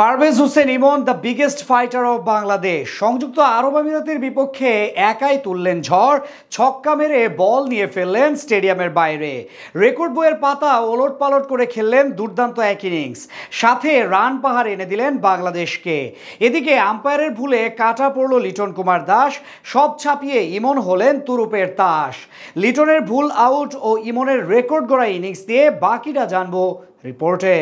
Parvez Hossain Emon the biggest fighter of Bangladesh সংযুক্ত আরব আমিরাতের বিপক্ষে একাই তুললেন ঝড়, ছক্কা মেরে বল নিয়ে ফেললেন স্টেডিয়ামের বাইরে। রেকর্ড বইয়ের পাতা ওলটপালট করে খেললেন দুর্দান্ত এক ইনিংস, সাথে রান পাহাড় এনে দিলেন বাংলাদেশকে। এদিকে আম্পায়ারের ভুলে কাটা পড়ল লিটন কুমার দাস, সব ছাপিয়ে ইমন হলেন তুরুপের তাস। লিটনের ভুল আউট ও ইমনের রেকর্ড গড়া ইনিংস দিয়ে বাকিটা জানবো রিপোর্টে।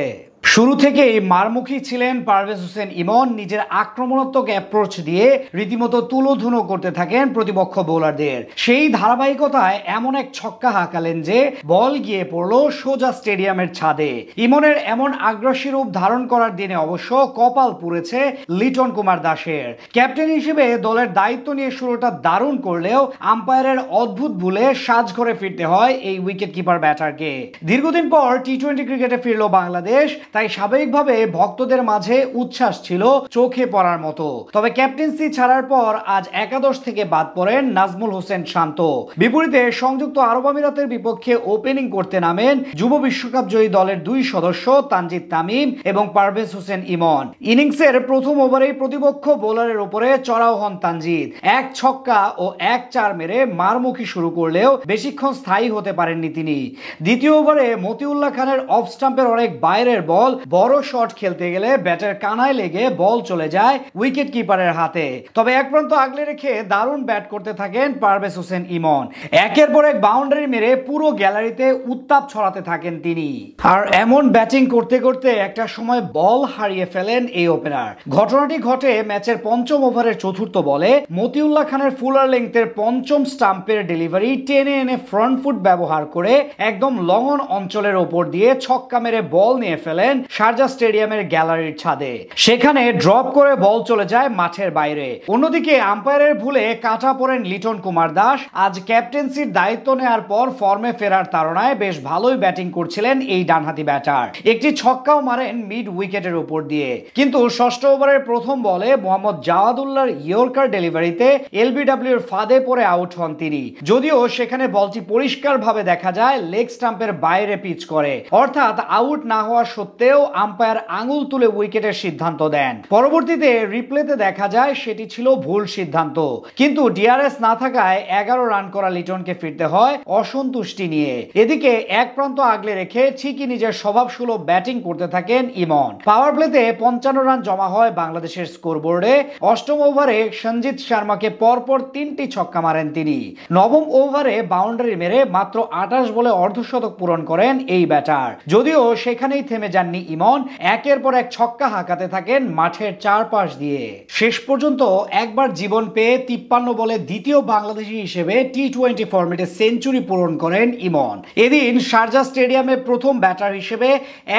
শুরু থেকেই মারমুখী ছিলেন পারভেজ হোসেন ইমন। নিজের আক্রমণাত্মক অ্যাপ্রোচ দিয়ে রীতিমতো তুলোধুনো করতে থাকেন প্রতিপক্ষ বোলারদের। সেই ধারাবাহিকতায় এমন এক ছক্কা হাঁকালেন যে বল গিয়ে পড়ল সোজা স্টেডিয়ামের ছাদে। ইমনের এমন আগ্রাসী রূপ ধারণ করার দিনে অবশ্য কপাল পুড়েছে লিটন কুমার দাসের। ক্যাপ্টেন হিসেবে দলের দায়িত্ব নিয়ে শুরুটা দারুণ করলেও আম্পায়ারের অদ্ভুত ভুলে সাজঘরে ফিরতে হয় এই উইকেট কিপার ব্যাটারকে। দীর্ঘদিন পর টি-20 ক্রিকেটে ফিরল বাংলাদেশ, তাই স্বাভাবিকভাবে ভক্তদের মাঝে উচ্ছ্বাস ছিল চোখে পড়ার মতো। তবে ক্যাপ্টেন্সি ছাড়ার পর আজ একাদশ থেকে বাদ পড়েন নাজমুল হোসেন শান্ত। বিপরীতে সংযুক্ত আরব আমিরাতের বিপক্ষে ওপেনিং করতে নামেন যুব বিশ্বকাপ জয়ী দলের দুই সদস্য তানজিদ তামিম এবং পারভেজ হোসেন ইমন। ইনিংসের প্রথম ওভারেই প্রতিপক্ষ বোলারের উপরে চড়াও হন তানজিদ। এক ছক্কা ও এক চার মেরে মারমুখী শুরু করলেও বেশিক্ষণ স্থায়ী হতে পারেননি তিনি। দ্বিতীয় ওভারে মতিউল্লাহ খানের অফ স্টাম্পের অনেক বাইরের বল বড় শট খেলতে গেলে ব্যাটের কানায় লেগে বল চলে যায় উইকেট কিপারের হাতে। তবে এক প্রান্ত আগলে রেখে দারুণ ব্যাট করতে থাকেন পারভেজ হোসেন ইমন। একের পর এক বাউন্ডারি মেরে পুরো গ্যালারিতে উত্তাপ ছড়াতে থাকেন তিনি। আর এমন ব্যাটিং করতে করতে একটা সময় বল হারিয়ে ফেলেন এই ওপেনার। ঘটনাটি ঘটে ম্যাচের পঞ্চম ওভারের চতুর্থ বলে। মতিউল্লাহ খানের ফুলার লেংথের পঞ্চম স্টাম্পের ডেলিভারি টেনে এনে ফ্রন্ট ফুট ব্যবহার করে একদম লং অন অঞ্চলের ওপর দিয়ে ছক্কা মেরে বল নিয়ে ফেলেন শারজাহ স্টেডিয়ামের গ্যালারির ছাদে। সেখানে ড্রপ করে বল চলে যায় মাঠের বাইরে। অন্যদিকে আম্পায়ারের ভুলে কাটা পড়েন লিটন কুমার দাস। আজ ক্যাপ্টেন্সির দায়িত্ব নেওয়ার পর ফর্মে ফেরার তাড়নায় বেশ ভালোই ব্যাটিং করছিলেন এই ডানহাতি ব্যাটার। একটি ছক্কাও মারেন মিড উইকেটের উপর দিয়ে। কিন্তু ষষ্ঠ ওভারের প্রথম বলে মোহাম্মদ জাওয়াদুল্লাহর ইয়র্কার ডেলিভারিতে এলবিডব্লিউর ফাঁদে পড়ে আউট হন তিনি। যদিও সেখানে বলটি পরিষ্কারভাবে দেখা যায় লেগ স্টাম্পের বাইরে পিচ করে, অর্থাৎ আউট না হওয়া সত্ত্বেও আম্পায়ার আঙুল তুলে উইকেটের সিদ্ধান্ত দেন। পরবর্তীতে রিপ্লেতে দেখা যায় সেটি ছিল ভুল সিদ্ধান্ত। কিন্তু ডিআরএস না থাকায় 11 রান করা লিটনকে ফিরতে হয় অসন্তুষ্টি নিয়ে। এদিকে এক প্রান্ত আগলে রেখে ঠিকই নিজের স্বভাবসুলভ ব্যাটিং করতে থাকেন ইমন। পাওয়ার প্লেতে 55 রান জমা হয় বাংলাদেশের স্কোরবোর্ডে। অষ্টম ওভারে সঞ্জিত শর্মাকে পরপর 3টি ছক্কা মারেন তিনি। নবম ওভারে বাউন্ডারি মেরে মাত্র 28 বলে অর্ধশতক পূরণ করেন এই ব্যাটার। যদিও সেখানেই থেমে যাননি ইমন, একের পর এক ছক্কা হাঁকাতে থাকেন মাঠের চারপাশ দিয়ে। শেষ পর্যন্ত একবার জীবন পেয়ে 53 বলে দ্বিতীয় বাংলাদেশী হিসেবে টি-20 ফরম্যাটে সেঞ্চুরি পূরণ করেন ইমন। এদিন শারজাহ স্টেডিয়ামে প্রথম ব্যাটার হিসেবে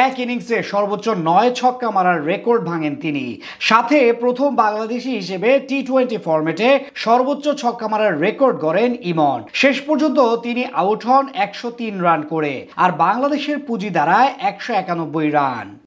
এক ইনিংসে সর্বোচ্চ 9 ছক্কা মারার রেকর্ড ভাঙেন তিনি। সাথে প্রথম বাংলাদেশী হিসেবে টি-20 ফরম্যাটে সর্বোচ্চ ছক্কা মারার রেকর্ড গড়েন ইমন। শেষ পর্যন্ত তিনি আউট হন 103 রান করে, আর বাংলাদেশের পুঁজি দাঁড়ায় 191 রান।